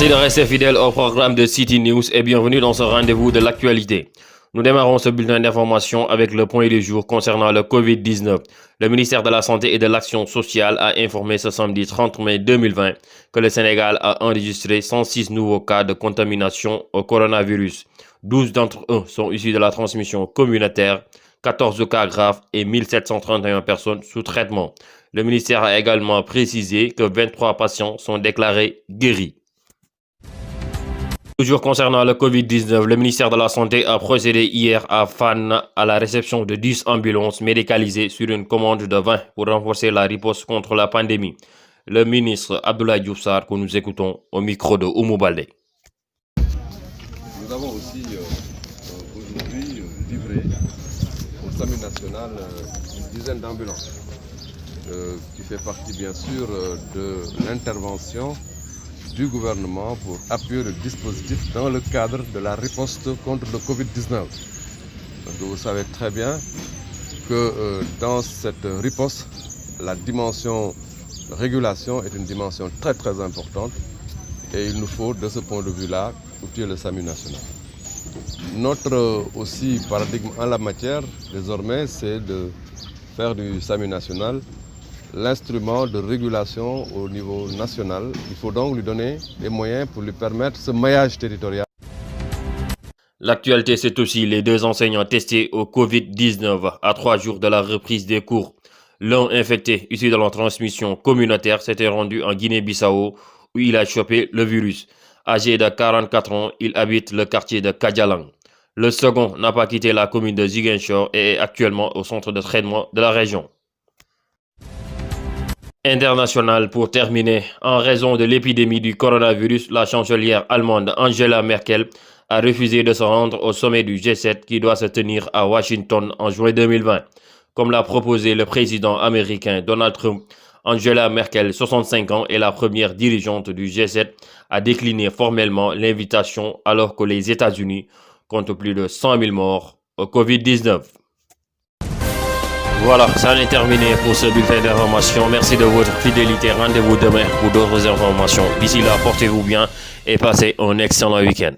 Merci de rester fidèle au programme de City News et bienvenue dans ce rendez-vous de l'actualité. Nous démarrons ce bulletin d'information avec le point du jour concernant le Covid-19. Le ministère de la Santé et de l'Action sociale a informé ce samedi 30 mai 2020 que le Sénégal a enregistré 106 nouveaux cas de contamination au coronavirus. 12 d'entre eux sont issus de la transmission communautaire, 14 cas graves et 1731 personnes sous traitement. Le ministère a également précisé que 23 patients sont déclarés guéris. Toujours concernant le Covid-19, le ministère de la Santé a procédé hier à Fann à la réception de 10 ambulances médicalisées sur une commande de 20 pour renforcer la riposte contre la pandémie. Le ministre Abdoulaye Diouf Sarr, que nous écoutons au micro de Oumou Baldé. Nous avons aussi aujourd'hui livré au SAMU national une dizaine d'ambulances qui fait partie bien sûr de l'intervention du gouvernement pour appuyer le dispositif dans le cadre de la riposte contre le Covid-19. Donc vous savez très bien que dans cette riposte, la dimension régulation est une dimension très importante et il nous faut de ce point de vue-là outiller le SAMU national. Notre aussi paradigme en la matière désormais c'est de faire du SAMU national l'instrument de régulation au niveau national. Il faut donc lui donner les moyens pour lui permettre ce maillage territorial. L'actualité, c'est aussi les 2 enseignants testés au Covid-19 à 3 jours de la reprise des cours. L'un infecté, issu de la transmission communautaire, s'était rendu en Guinée-Bissau où il a chopé le virus. Âgé de 44 ans, il habite le quartier de Kadjalang. Le second n'a pas quitté la commune de Ziguinchor et est actuellement au centre de traitement de la région. International pour terminer. En raison de l'épidémie du coronavirus, la chancelière allemande Angela Merkel a refusé de se rendre au sommet du G7 qui doit se tenir à Washington en juin 2020. Comme l'a proposé le président américain Donald Trump, Angela Merkel, 65 ans, est la première dirigeante du G7 à décliner formellement l'invitation alors que les États-Unis comptent plus de 100 000 morts au Covid-19. Voilà, ça en est terminé pour ce bulletin d'information. Merci de votre fidélité. Rendez-vous demain pour d'autres informations. D'ici là, portez-vous bien et passez un excellent week-end.